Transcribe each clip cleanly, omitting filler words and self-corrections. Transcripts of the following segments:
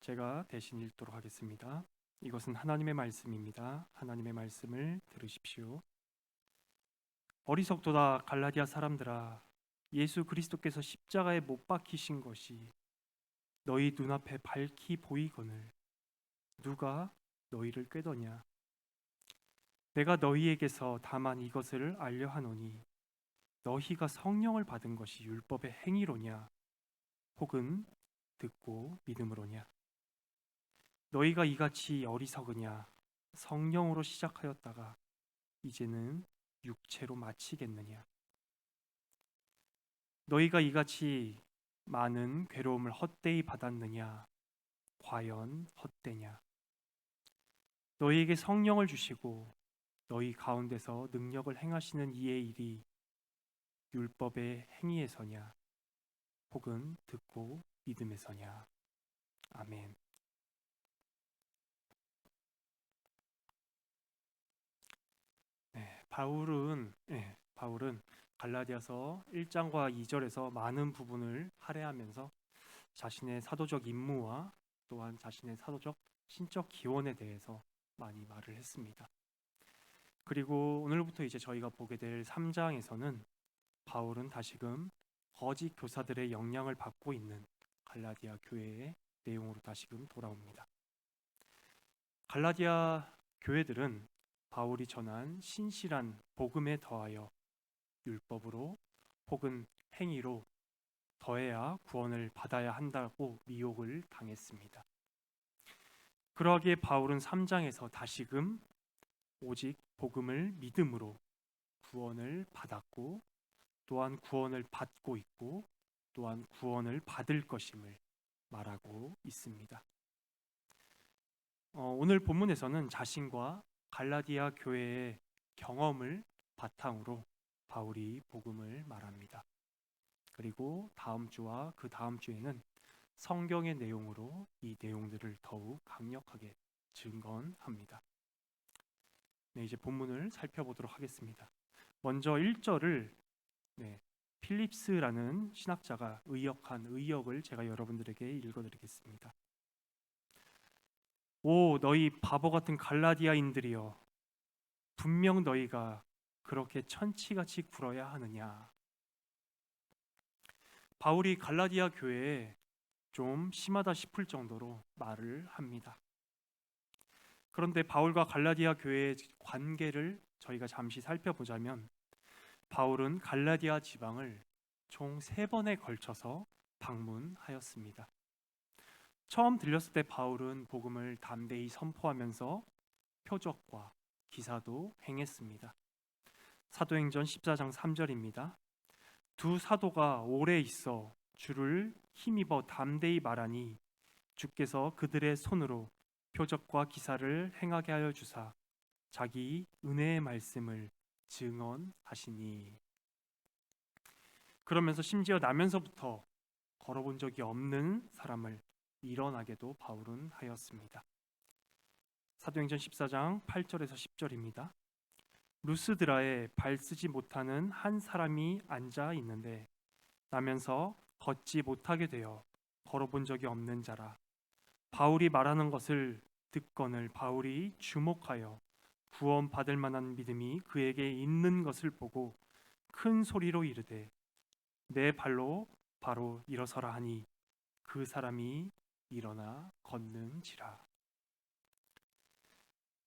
제가 대신 읽도록 하겠습니다. 이것은 하나님의 말씀입니다. 하나님의 말씀을 들으십시오. 어리석도다 갈라디아 사람들아, 예수 그리스도께서 십자가에 못 박히신 것이 너희 눈앞에 밝히 보이거늘 누가 너희를 꾀더냐? 내가 너희에게서 다만 이것을 알려 하노니 너희가 성령을 받은 것이 율법의 행위로냐 혹은 듣고 믿음으로냐? 너희가 이같이 어리석으냐? 성령으로 시작하였다가 이제는 육체로 마치겠느냐? 너희가 이같이 많은 괴로움을 헛되이 받았느냐? 과연 헛되냐? 너희에게 성령을 주시고 너희 가운데서 능력을 행하시는 이의 일이 율법의 행위에서냐? 혹은 듣고 믿음에서냐? 아멘. 네, 바울은 갈라디아서 1장과 2절에서 많은 부분을 할애하면서 자신의 사도적 임무와 또한 자신의 사도적 신적 기원에 대해서 많이 말을 했습니다. 그리고 오늘부터 이제 저희가 보게 될 3장에서는 바울은 다시금 거짓 교사들의 영향을 받고 있는 갈라디아 교회의 내용으로 다시금 돌아옵니다. 갈라디아 교회들은 바울이 전한 신실한 복음에 더하여 율법으로 혹은 행위로 더해야 구원을 받아야 한다고 미혹을 당했습니다. 그러기에 바울은 3장에서 다시금 오직 복음을 믿음으로 구원을 받았고 또한 구원을 받고 있고 또한 구원을 받을 것임을 말하고 있습니다. 오늘 본문에서는 자신과 갈라디아 교회의 경험을 바탕으로 바울이 복음을 말합니다. 그리고 다음 주와 그 다음 주에는 성경의 내용으로 이 내용들을 더욱 강력하게 증언합니다. 네, 이제 본문을 살펴보도록 하겠습니다. 먼저 1절을 필립스라는 신학자가 의역한 의역을 제가 여러분들에게 읽어드리겠습니다. 오 너희 바보 같은 갈라디아인들이여, 분명 너희가 그렇게 천치같이 굴어야 하느냐. 바울이 갈라디아 교회에 좀 심하다 싶을 정도로 말을 합니다. 그런데 바울과 갈라디아 교회의 관계를 저희가 잠시 살펴보자면 바울은 갈라디아 지방을 총 3번에 걸쳐서 방문하였습니다. 처음 들렸을 때 바울은 복음을 담대히 선포하면서 표적과 기사도 행했습니다. 사도행전 14장 3절입니다. 두 사도가 오래 있어 주를 힘입어 담대히 말하니 주께서 그들의 손으로 표적과 기사를 행하게 하여 주사 자기 은혜의 말씀을 증언하시니. 그러면서 심지어 나면서부터 걸어본 적이 없는 사람을 일어나게도 바울은 하였습니다. 사도행전 14장 8절에서 10절입니다. 루스드라에 발 쓰지 못하는 한 사람이 앉아 있는데 나면서 걷지 못하게 되어 걸어본 적이 없는 자라. 바울이 말하는 것을 듣거늘 바울이 주목하여 구원받을 만한 믿음이 그에게 있는 것을 보고 큰 소리로 이르되 내 발로 바로 일어서라 하니 그 사람이 일어나 걷는지라.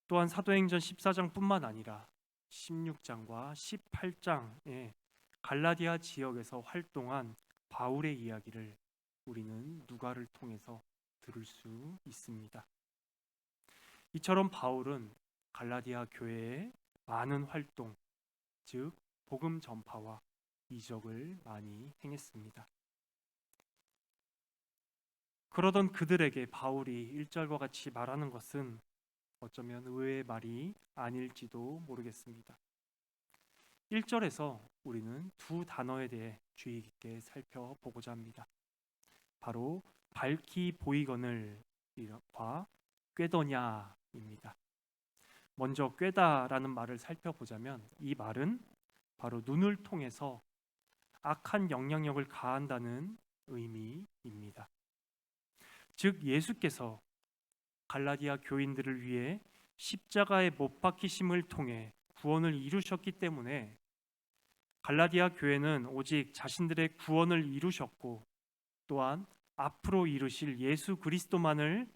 또한 사도행전 14장뿐만 아니라 16장과 18장에 갈라디아 지역에서 활동한 바울의 이야기를 우리는 누가를 통해서 들을 수 있습니다. 이처럼 바울은 갈라디아 교회의 많은 활동, 즉 복음 전파와 이적을 많이 행했습니다. 그러던 그들에게 바울이 1절과 같이 말하는 것은 어쩌면 의외의 말이 아닐지도 모르겠습니다. 1절에서 우리는 두 단어에 대해 주의 깊게 살펴보고자 합니다. 바로 밝히 보이거늘과 꾀더냐입니다. 먼저 꾀다라는 말을 살펴보자면 이 말은 바로 눈을 통해서 악한 영향력을 가한다는 의미입니다. 즉 예수께서 갈라디아 교인들을 위해 십자가에 못 박히심을 통해 구원을 이루셨기 때문에 갈라디아 교회는 오직 자신들의 구원을 이루셨고 또한 앞으로 이루실 예수 그리스도만을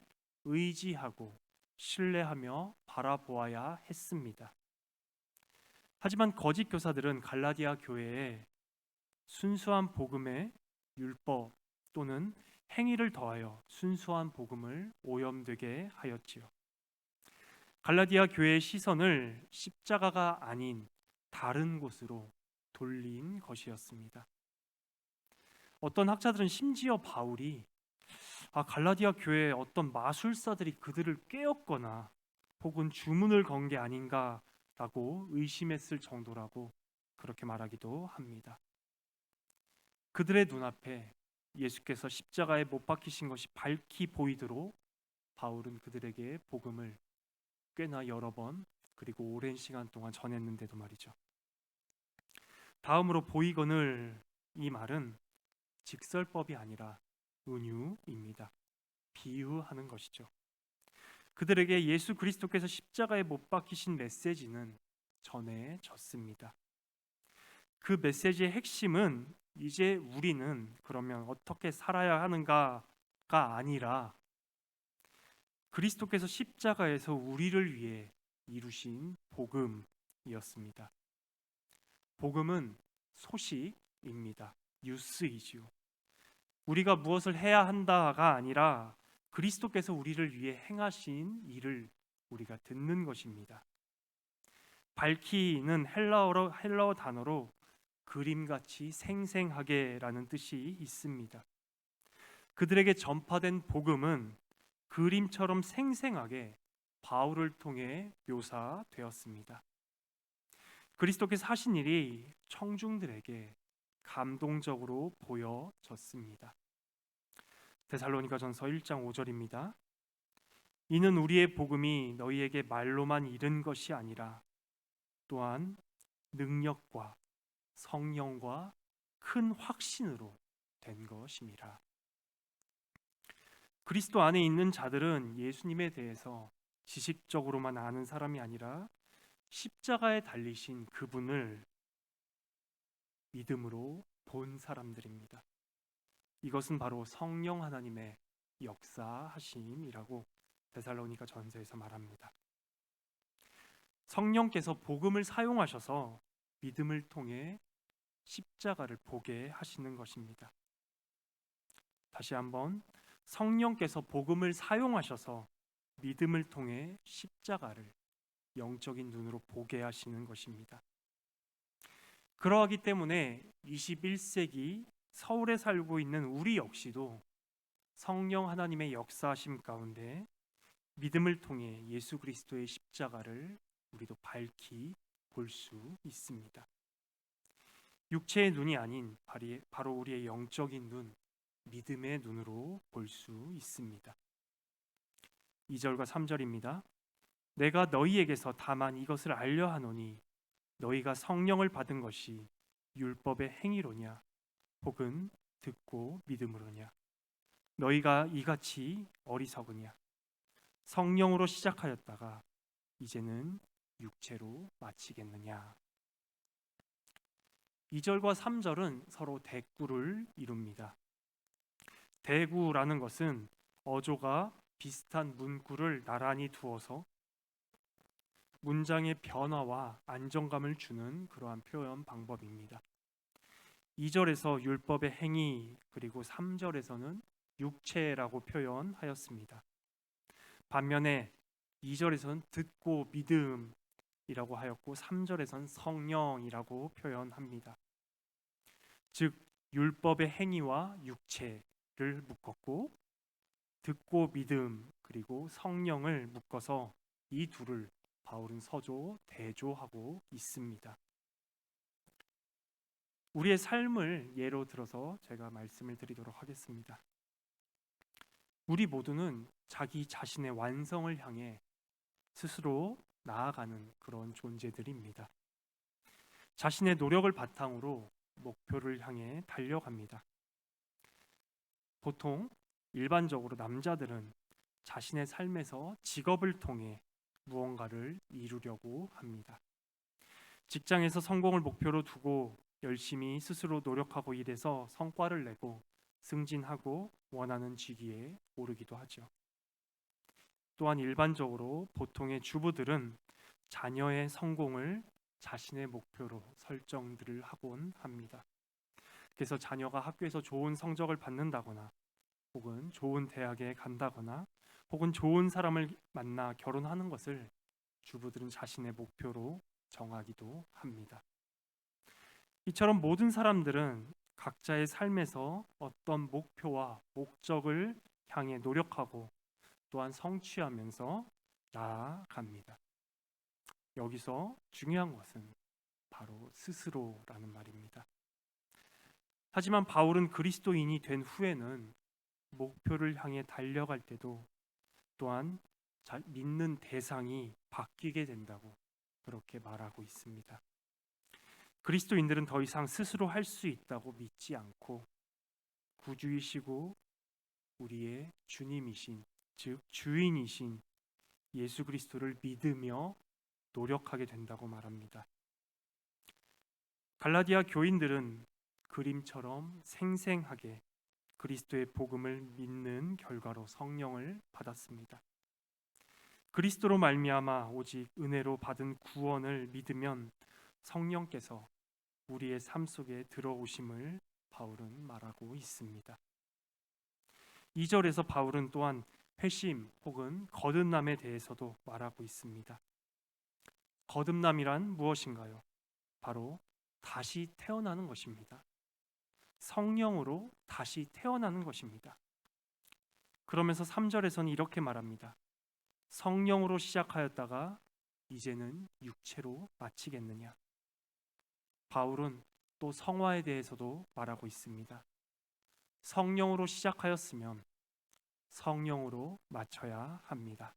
의지하고 신뢰하며 바라보아야 했습니다. 하지만 거짓 교사들은 갈라디아 교회에 순수한 복음의 율법 또는 행위를 더하여 순수한 복음을 오염되게 하였지요. 갈라디아 교회의 시선을 십자가가 아닌 다른 곳으로 돌린 것이었습니다. 어떤 학자들은 심지어 바울이 갈라디아 교회의 어떤 마술사들이 그들을 꿰었거나 혹은 주문을 건 게 아닌가라고 의심했을 정도라고 그렇게 말하기도 합니다. 그들의 눈앞에 예수께서 십자가에 못 박히신 것이 밝히 보이도록 바울은 그들에게 복음을 꽤나 여러 번 그리고 오랜 시간 동안 전했는데도 말이죠. 다음으로 보이거늘 이 말은 직설법이 아니라 은유입니다. 비유하는 것이죠. 그들에게 예수 그리스도께서 십자가에 못 박히신 메시지는 전해졌습니다. 그 메시지의 핵심은 이제 우리는 그러면 어떻게 살아야 하는가가 아니라 그리스도께서 십자가에서 우리를 위해 이루신 복음이었습니다. 복음은 소식입니다. 뉴스이지요. 우리가 무엇을 해야 한다가 아니라 그리스도께서 우리를 위해 행하신 일을 우리가 듣는 것입니다. 밝히는 헬라어 단어로 그림같이 생생하게라는 뜻이 있습니다. 그들에게 전파된 복음은 그림처럼 생생하게 바울을 통해 묘사되었습니다. 그리스도께서 하신 일이 청중들에게 감동적으로 보여졌습니다. 데살로니가전서 1장 5절입니다. 이는 우리의 복음이 너희에게 말로만 이른 것이 아니라 또한 능력과 성령과 큰 확신으로 된 것임이라. 그리스도 안에 있는 자들은 예수님에 대해서 지식적으로만 아는 사람이 아니라 십자가에 달리신 그분을 믿음으로 본 사람들입니다. 이것은 바로 성령 하나님의 역사하심이라고 데살로니가 전서에서 말합니다. 성령께서 복음을 사용하셔서 믿음을 통해 십자가를 보게 하시는 것입니다. 다시 한번 성령께서 복음을 사용하셔서 믿음을 통해 십자가를 영적인 눈으로 보게 하시는 것입니다. 그러하기 때문에 21세기 서울에 살고 있는 우리 역시도 성령 하나님의 역사하심 가운데 믿음을 통해 예수 그리스도의 십자가를 우리도 밝히 볼 수 있습니다. 육체의 눈이 아닌 바로 우리의 영적인 눈, 믿음의 눈으로 볼 수 있습니다. 2절과 3절입니다. 내가 너희에게서 다만 이것을 알려 하노니 너희가 성령을 받은 것이 율법의 행위로냐 혹은 듣고 믿음으로냐 너희가 이같이 어리석으냐 성령으로 시작하였다가 이제는 육체로 마치겠느냐. 2절과 3절은 서로 대꾸를 이룹니다. 대구라는 것은 어조가 비슷한 문구를 나란히 두어서 문장의 변화와 안정감을 주는 그러한 표현 방법입니다. 2절에서 율법의 행위 그리고 3절에서는 육체라고 표현하였습니다. 반면에 2절에서는 듣고 믿음이라고 하였고 3절에서는 성령이라고 표현합니다. 즉 율법의 행위와 육체를 묶었고 듣고 믿음 그리고 성령을 묶어서 이 둘을 바울은 서조 대조하고 있습니다. 우리의 삶을 예로 들어서 제가 말씀을 드리도록 하겠습니다. 우리 모두는 자기 자신의 완성을 향해 스스로 나아가는 그런 존재들입니다. 자신의 노력을 바탕으로 목표를 향해 달려갑니다. 보통 일반적으로 남자들은 자신의 삶에서 직업을 통해 무언가를 이루려고 합니다. 직장에서 성공을 목표로 두고 열심히 스스로 노력하고 일해서 성과를 내고 승진하고 원하는 직위에 오르기도 하죠. 또한 일반적으로 보통의 주부들은 자녀의 성공을 자신의 목표로 설정들을 하곤 합니다. 그래서 자녀가 학교에서 좋은 성적을 받는다거나 혹은 좋은 대학에 간다거나 혹은 좋은 사람을 만나 결혼하는 것을 주부들은 자신의 목표로 정하기도 합니다. 이처럼 모든 사람들은 각자의 삶에서 어떤 목표와 목적을 향해 노력하고 또한 성취하면서 나아갑니다. 여기서 중요한 것은 바로 스스로라는 말입니다. 하지만 바울은 그리스도인이 된 후에는 목표를 향해 달려갈 때도 또한 믿는 대상이 바뀌게 된다고 그렇게 말하고 있습니다. 그리스도인들은 더 이상 스스로 할 수 있다고 믿지 않고 구주이시고 우리의 주님이신, 즉 주인이신 예수 그리스도를 믿으며 노력하게 된다고 말합니다. 갈라디아 교인들은 그림처럼 생생하게 그리스도의 복음을 믿는 결과로 성령을 받았습니다. 그리스도로 말미암아 오직 은혜로 받은 구원을 믿으면 성령께서 우리의 삶 속에 들어오심을 바울은 말하고 있습니다. 2절에서 바울은 또한 회심 혹은 거듭남에 대해서도 말하고 있습니다. 거듭남이란 무엇인가요? 바로 다시 태어나는 것입니다. 성령으로 다시 태어나는 것입니다. 그러면서 3절에서는 이렇게 말합니다. 성령으로 시작하였다가 이제는 육체로 마치겠느냐? 바울은 또 성화에 대해서도 말하고 있습니다. 성령으로 시작하였으면 성령으로 마쳐야 합니다.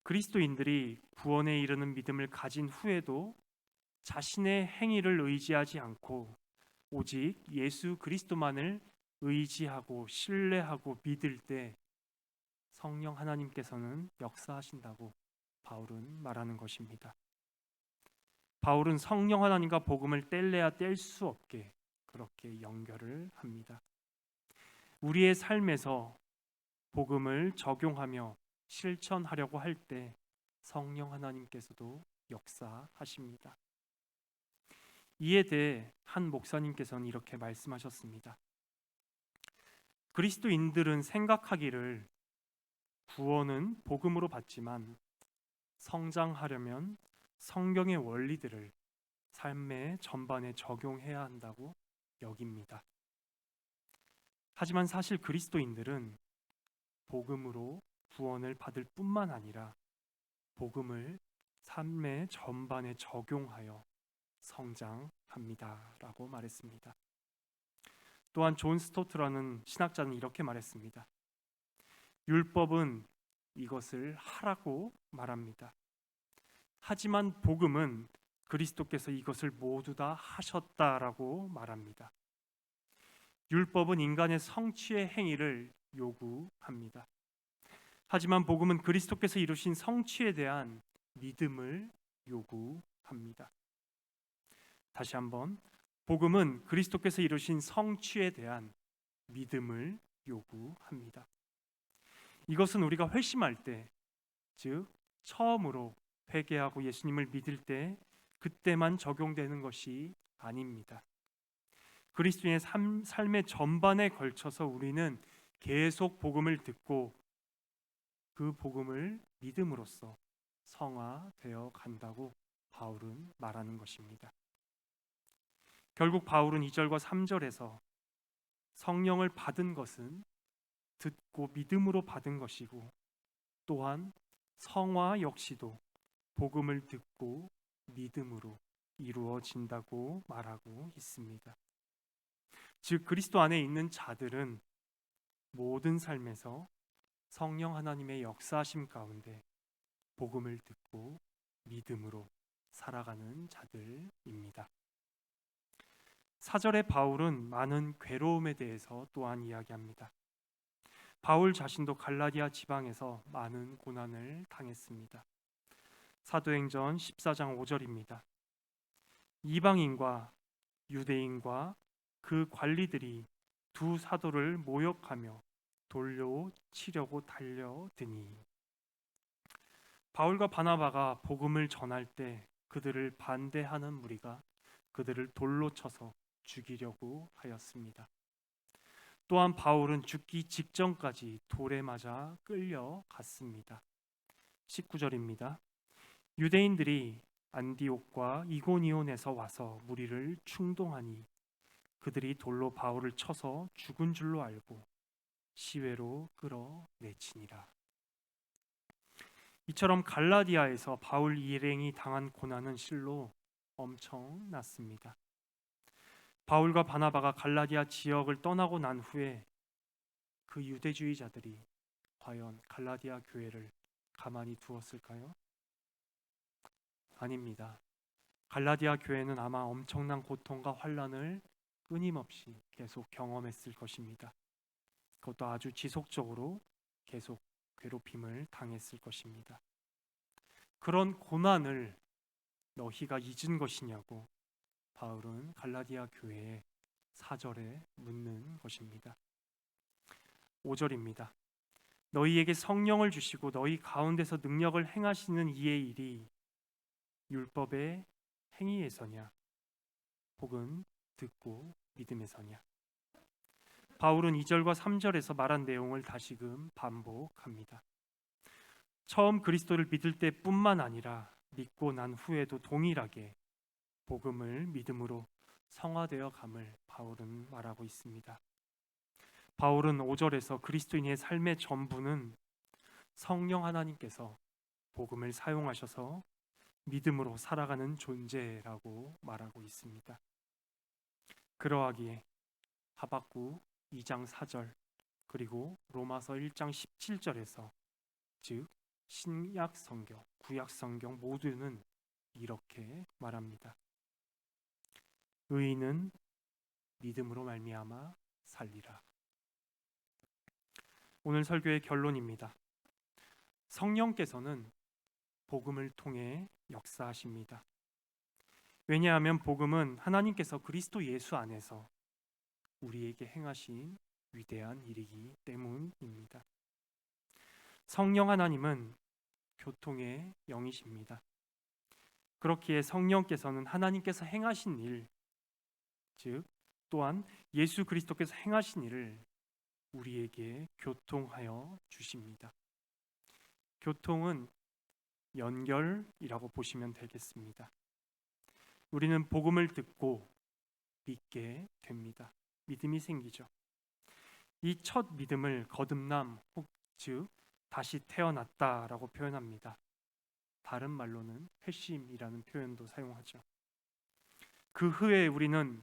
그리스도인들이 구원에 이르는 믿음을 가진 후에도 자신의 행위를 의지하지 않고 오직 예수 그리스도만을 의지하고 신뢰하고 믿을 때 성령 하나님께서는 역사하신다고 바울은 말하는 것입니다. 바울은 성령 하나님과 복음을 뗄래야 뗄 수 없게 그렇게 연결을 합니다. 우리의 삶에서 복음을 적용하며 실천하려고 할 때 성령 하나님께서도 역사하십니다. 이에 대해 한 목사님께서는 이렇게 말씀하셨습니다. 그리스도인들은 생각하기를 구원은 복음으로 받지만 성장하려면 성경의 원리들을 삶의 전반에 적용해야 한다고 여깁니다. 하지만 사실 그리스도인들은 복음으로 구원을 받을 뿐만 아니라 복음을 삶의 전반에 적용하여 성장합니다 라고 말했습니다. 또한 존 스토트라는 신학자는 이렇게 말했습니다. 율법은 이것을 하라고 말합니다. 하지만 복음은 그리스도께서 이것을 모두 다 하셨다라고 말합니다. 율법은 인간의 성취의 행위를 요구합니다. 하지만 복음은 그리스도께서 이루신 성취에 대한 믿음을 요구합니다. 다시 한번, 복음은 그리스도께서 이루신 성취에 대한 믿음을 요구합니다. 이것은 우리가 회심할 때, 즉 처음으로 회개하고 예수님을 믿을 때 그때만 적용되는 것이 아닙니다. 그리스도인의 삶의 전반에 걸쳐서 우리는 계속 복음을 듣고 그 복음을 믿음으로써 성화되어 간다고 바울은 말하는 것입니다. 결국 바울은 2절과 3절에서 성령을 받은 것은 듣고 믿음으로 받은 것이고 또한 성화 역시도 복음을 듣고 믿음으로 이루어진다고 말하고 있습니다. 즉 그리스도 안에 있는 자들은 모든 삶에서 성령 하나님의 역사하심 가운데 복음을 듣고 믿음으로 살아가는 자들입니다. 4절에 바울은 많은 괴로움에 대해서 또한 이야기합니다. 바울 자신도 갈라디아 지방에서 많은 고난을 당했습니다. 사도행전 14장 5절입니다. 이방인과 유대인과 그 관리들이 두 사도를 모욕하며 돌로 치려고 달려드니, 바울과 바나바가 복음을 전할 때 그들을 반대하는 무리가 그들을 돌로 쳐서 죽이려고 하였습니다. 또한 바울은 죽기 직전까지 돌에 맞아 끌려갔습니다. 19절입니다. 유대인들이 안디옥과 이고니온에서 와서 무리를 충동하니 그들이 돌로 바울을 쳐서 죽은 줄로 알고 시외로 끌어내치니라. 이처럼 갈라디아에서 바울 일행이 당한 고난은 실로 엄청났습니다. 바울과 바나바가 갈라디아 지역을 떠나고 난 후에 그 유대주의자들이 과연 갈라디아 교회를 가만히 두었을까요? 아닙니다. 갈라디아 교회는 아마 엄청난 고통과 환난을 끊임없이 계속 경험했을 것입니다. 그것도 아주 지속적으로 계속 괴롭힘을 당했을 것입니다. 그런 고난을 너희가 잊은 것이냐고 바울은 갈라디아 교회에 4절에 묻는 것입니다. 5절입니다. 너희에게 성령을 주시고 너희 가운데서 능력을 행하시는 이의 일이 율법의 행위에서냐 혹은 듣고 믿음에서냐. 바울은 2절과 3절에서 말한 내용을 다시금 반복합니다. 처음 그리스도를 믿을 때뿐만 아니라 믿고 난 후에도 동일하게 복음을 믿음으로 성화되어 감을 바울은 말하고 있습니다. 바울은 5절에서 그리스도인의 삶의 전부는 성령 하나님께서 복음을 사용하셔서 믿음으로 살아가는 존재라고 말하고 있습니다. 그러하기에 하박국 2장 4절 그리고 로마서 1장 17절에서 즉 신약 성경, 구약 성경 모두는 이렇게 말합니다. 의인은 믿음으로 말미암아 살리라. 오늘 설교의 결론입니다. 성령께서는 복음을 통해 역사하십니다. 왜냐하면 복음은 하나님께서 그리스도 예수 안에서 우리에게 행하신 위대한 일이기 때문입니다. 성령 하나님은 교통의 영이십니다. 그렇기에 성령께서는 하나님께서 행하신 일, 즉 또한 예수 그리스도께서 행하신 일을 우리에게 교통하여 주십니다. 교통은 연결이라고 보시면 되겠습니다. 우리는 복음을 듣고 믿게 됩니다. 믿음이 생기죠. 이 첫 믿음을 거듭남, 즉 다시 태어났다라고 표현합니다. 다른 말로는 회심이라는 표현도 사용하죠. 그 후에 우리는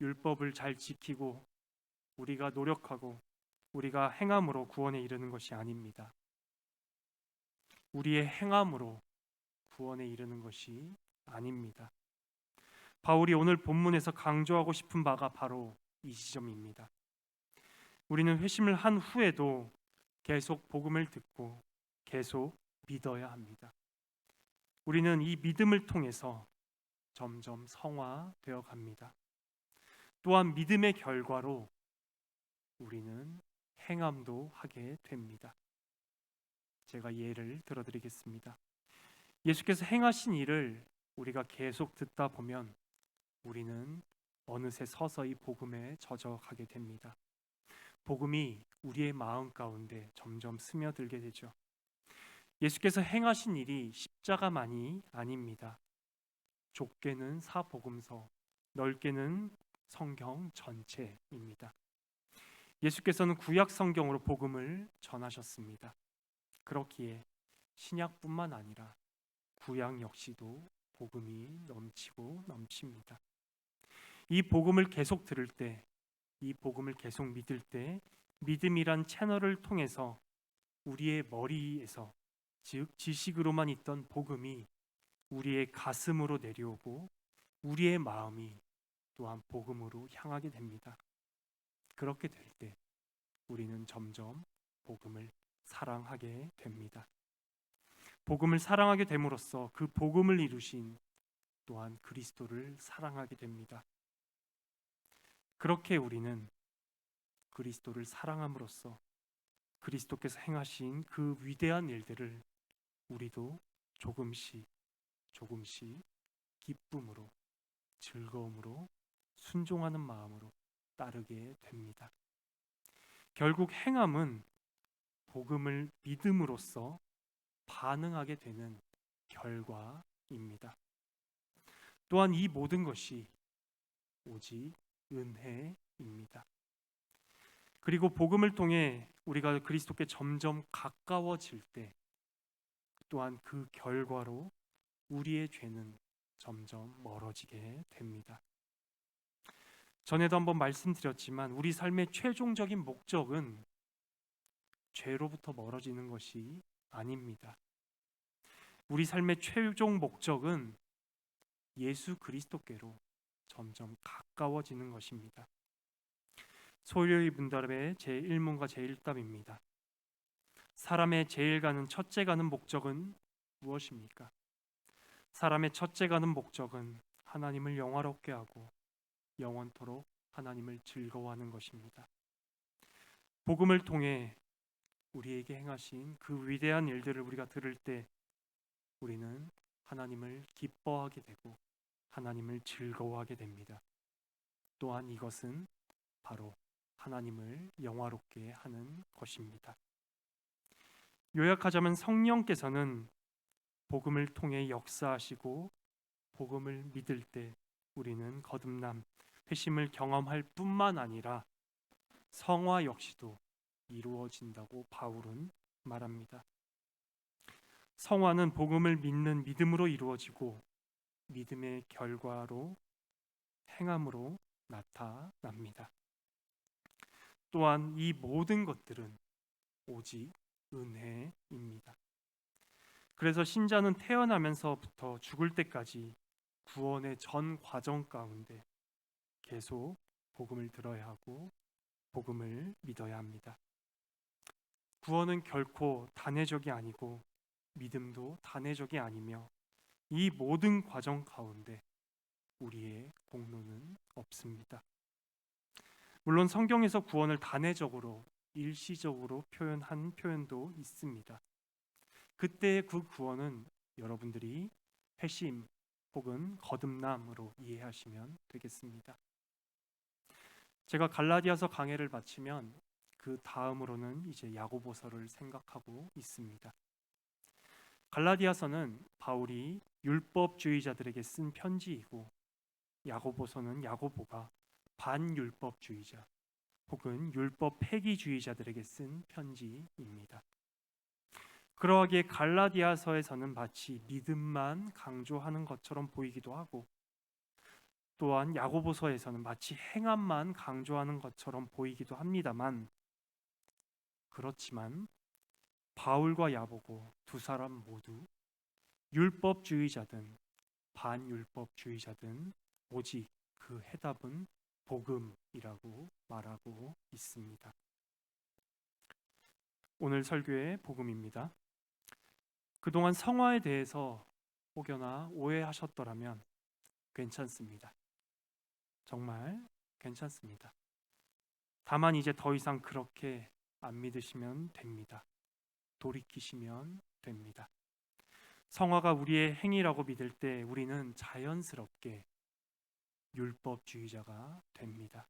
율법을 잘 지키고 우리가 노력하고 우리가 행함으로 구원에 이르는 것이 아닙니다. 우리의 행함으로 구원에 이르는 것이 아닙니다. 바울이 오늘 본문에서 강조하고 싶은 바가 바로 이 지점입니다. 우리는 회심을 한 후에도 계속 복음을 듣고 계속 믿어야 합니다. 우리는 이 믿음을 통해서 점점 성화되어 갑니다. 또한 믿음의 결과로 우리는 행함도 하게 됩니다. 제가 예를 들어드리겠습니다. 예수께서 행하신 일을 우리가 계속 듣다 보면 우리는 어느새 서서히 복음에 젖어가게 됩니다. 복음이 우리의 마음 가운데 점점 스며들게 되죠. 예수께서 행하신 일이 십자가만이 아닙니다. 좁게는 사복음서, 넓게는 성경 전체입니다. 예수께서는 구약 성경으로 복음을 전하셨습니다. 그렇기에 신약뿐만 아니라 구약 역시도 복음이 넘치고 넘칩니다. 이 복음을 계속 들을 때, 이 복음을 계속 믿을 때 믿음이란 채널을 통해서 우리의 머리에서, 즉 지식으로만 있던 복음이 우리의 가슴으로 내려오고 우리의 마음이 또한 복음으로 향하게 됩니다. 그렇게 될 때 우리는 점점 복음을 사랑하게 됩니다. 복음을 사랑하게 됨으로써 그 복음을 이루신 또한 그리스도를 사랑하게 됩니다. 그렇게 우리는 그리스도를 사랑함으로써 그리스도께서 행하신 그 위대한 일들을 우리도 조금씩 기쁨으로, 즐거움으로, 순종하는 마음으로 따르게 됩니다. 결국 행함은 복음을 믿음으로써 반응하게 되는 결과입니다. 또한 이 모든 것이 오직 은혜입니다. 그리고 복음을 통해 우리가 그리스도께 점점 가까워질 때 또한 그 결과로 우리의 죄는 점점 멀어지게 됩니다. 전에도 한번 말씀드렸지만 우리 삶의 최종적인 목적은 죄로부터 멀어지는 것이 아닙니다. 우리 삶의 최종 목적은 예수 그리스도께로 점점 가까워지는 것입니다. 소요의 문답의 제1문과 제1답입니다. 사람의 제일 가는 첫째 가는 목적은 무엇입니까? 사람의 첫째 가는 목적은 하나님을 영화롭게 하고 영원토록 하나님을 즐거워하는 것입니다. 복음을 통해 우리에게 행하신 그 위대한 일들을 우리가 들을 때 우리는 하나님을 기뻐하게 되고 하나님을 즐거워하게 됩니다. 또한 이것은 바로 하나님을 영화롭게 하는 것입니다. 요약하자면 성령께서는 복음을 통해 역사하시고 복음을 믿을 때 우리는 거듭남, 회심을 경험할 뿐만 아니라 성화 역시도 이루어진다고 바울은 말합니다. 성화는 복음을 믿는 믿음으로 이루어지고 믿음의 결과로 행함으로 나타납니다. 또한 이 모든 것들은 오직 은혜입니다. 그래서 신자는 태어나면서부터 죽을 때까지 구원의 전 과정 가운데 계속 복음을 들어야 하고 복음을 믿어야 합니다. 구원은 결코 단회적이 아니고 믿음도 단회적이 아니며 이 모든 과정 가운데 우리의 공로는 없습니다. 물론 성경에서 구원을 단회적으로 일시적으로 표현한 표현도 있습니다. 그때의 그 구원은 여러분들이 회심 혹은 거듭남으로 이해하시면 되겠습니다. 제가 갈라디아서 강해를 마치면 그 다음으로는 이제 야고보서를 생각하고 있습니다. 갈라디아서는 바울이 율법주의자들에게 쓴 편지이고 야고보서는 야고보가 반율법주의자 혹은 율법 폐기주의자들에게 쓴 편지입니다. 그러하기에 갈라디아서에서는 마치 믿음만 강조하는 것처럼 보이기도 하고 또한 야고보서에서는 마치 행함만 강조하는 것처럼 보이기도 합니다만 그렇지만 바울과 야고보 두 사람 모두 율법주의자든 반율법주의자든 오직 그 해답은 복음이라고 말하고 있습니다. 오늘 설교의 복음입니다. 그동안 성화에 대해서 혹여나 오해하셨더라면 괜찮습니다. 정말 괜찮습니다. 다만 이제 더 이상 그렇게 안 믿으시면 됩니다. 돌이키시면 됩니다. 성화가 우리의 행위라고 믿을 때 우리는 자연스럽게 율법주의자가 됩니다.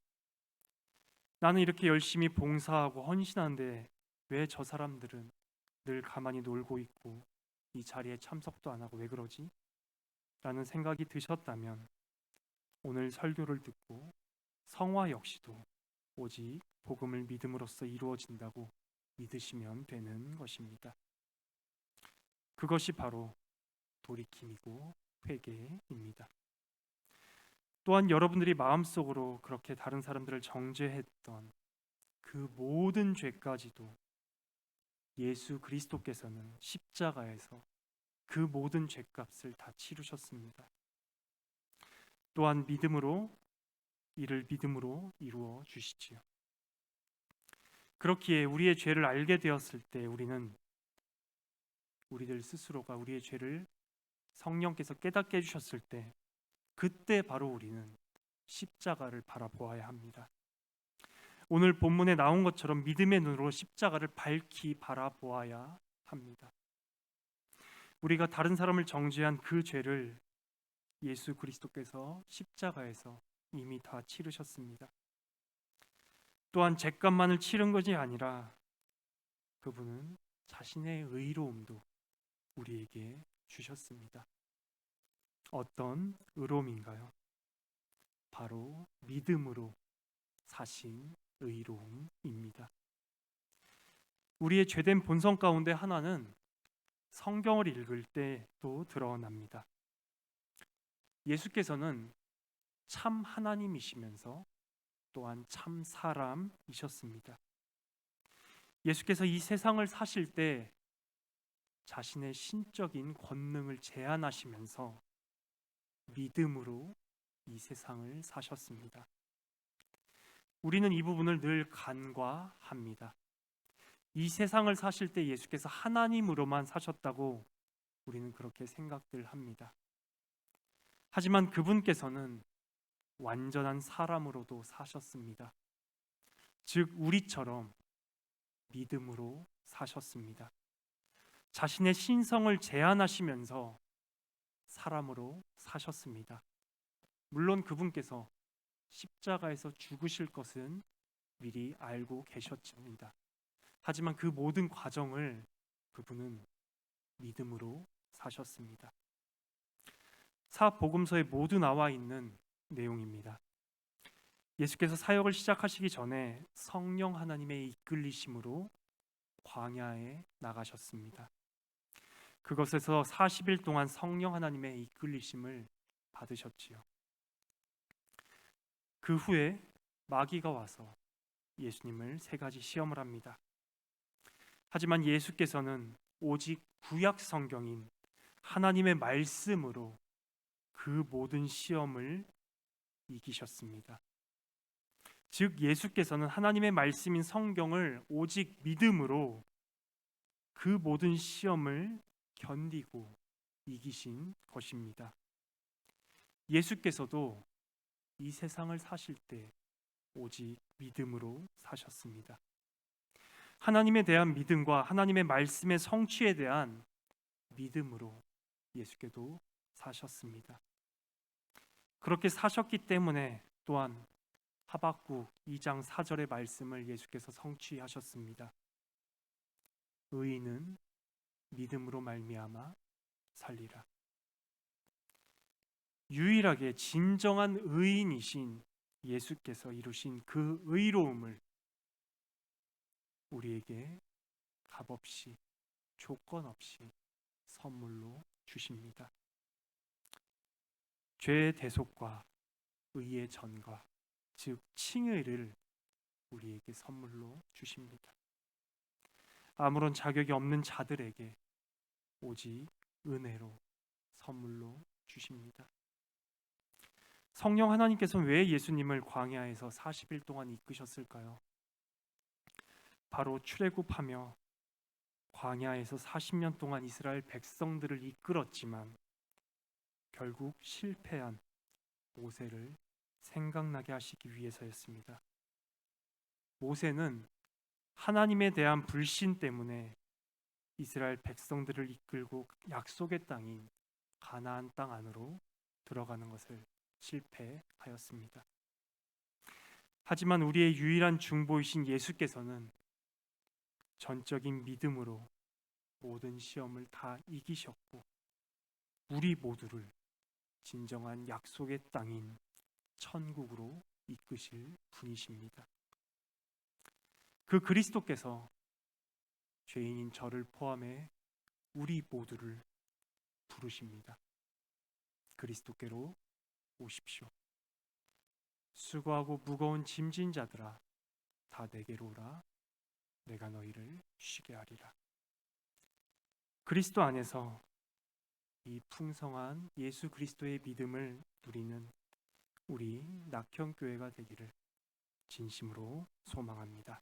나는 이렇게 열심히 봉사하고 헌신하는데 왜 저 사람들은 늘 가만히 놀고 있고 이 자리에 참석도 안 하고 왜 그러지? 라는 생각이 드셨다면 오늘 설교를 듣고 성화 역시도 오직 복음을 믿음으로써 이루어진다고 믿으시면 되는 것입니다. 그것이 바로 돌이킴이고 회개입니다. 또한 여러분들이 마음속으로 그렇게 다른 사람들을 정죄했던 그 모든 죄까지도 예수 그리스도께서는 십자가에서 그 모든 죄값을 다 치르셨습니다. 또한 믿음으로 이를 믿음으로 이루어 주시지요. 그렇기에 우리의 죄를 알게 되었을 때 우리는 우리들 스스로가 우리의 죄를 성령께서 깨닫게 해주셨을 때 그때 바로 우리는 십자가를 바라보아야 합니다. 오늘 본문에 나온 것처럼 믿음의 눈으로 십자가를 밝히 바라보아야 합니다. 우리가 다른 사람을 정죄한 그 죄를 예수 그리스도께서 십자가에서 이미 다 치르셨습니다. 또한 죄값만을 치른 것이 아니라 그분은 자신의 의로움도 우리에게 주셨습니다. 어떤 의로움인가요? 바로 믿음으로 사신 의로움입니다. 우리의 죄된 본성 가운데 하나는 성경을 읽을 때도 드러납니다. 예수께서는 참 하나님이시면서 또한 참 사람이셨습니다. 예수께서 이 세상을 사실 때 자신의 신적인 권능을 제한하시면서 믿음으로 이 세상을 사셨습니다. 우리는 이 부분을 늘 간과합니다. 이 세상을 사실 때 예수께서 하나님으로만 사셨다고 우리는 그렇게 생각들 합니다. 하지만 그분께서는 완전한 사람으로도 사셨습니다. 즉 우리처럼 믿음으로 사셨습니다. 자신의 신성을 제한하시면서 사람으로 사셨습니다. 물론 그분께서 십자가에서 죽으실 것은 미리 알고 계셨습니다. 하지만 그 모든 과정을 그분은 믿음으로 사셨습니다. 사복음서에 모두 나와 있는 내용입니다. 예수께서 사역을 시작하시기 전에 성령 하나님의 이끌리심으로 광야에 나가셨습니다. 그것에서 40일 동안 성령 하나님의 이끌리심을 받으셨지요. 그 후에 마귀가 와서 예수님을 3가지 시험을 합니다. 하지만 예수께서는 오직 구약 성경인 하나님의 말씀으로 그 모든 시험을 이기셨습니다. 즉 예수께서는 하나님의 말씀인 성경을 오직 믿음으로 그 모든 시험을 견디고 이기신 것입니다. 예수께서도 이 세상을 사실 때 오직 믿음으로 사셨습니다. 하나님에 대한 믿음과 하나님의 말씀의 성취에 대한 믿음으로 예수께도 사셨습니다. 그렇게 사셨기 때문에 또한 하박국 2장 4절의 말씀을 예수께서 성취하셨습니다. 의인은 믿음으로 말미암아 살리라. 유일하게 진정한 의인이신 예수께서 이루신 그 의로움을 우리에게 값없이 조건 없이 선물로 주십니다. 죄의 대속과 의의 전과 즉 칭의를 우리에게 선물로 주십니다. 아무런 자격이 없는 자들에게 오직 은혜로 선물로 주십니다. 성령 하나님께서는 왜 예수님을 광야에서 40일 동안 이끄셨을까요? 바로 출애굽하며 광야에서 40년 동안 이스라엘 백성들을 이끌었지만 결국 실패한 모세를 생각나게 하시기 위해서였습니다. 모세는 하나님에 대한 불신 때문에 이스라엘 백성들을 이끌고 약속의 땅인 가나안 땅 안으로 들어가는 것을 실패하였습니다. 하지만 우리의 유일한 중보이신 예수께서는 전적인 믿음으로 모든 시험을 다 이기셨고 우리 모두를 진정한 약속의 땅인 천국으로 이끄실 분이십니다. 그 그리스도께서 죄인인 저를 포함해 우리 모두를 부르십니다. 그리스도께로 오십시오. 수고하고 무거운 짐진 자들아 다 내게로 오라. 내가 너희를 쉬게 하리라. 그리스도 안에서 이 풍성한 예수 그리스도의 믿음을 누리는 우리 낙현교회가 되기를 진심으로 소망합니다.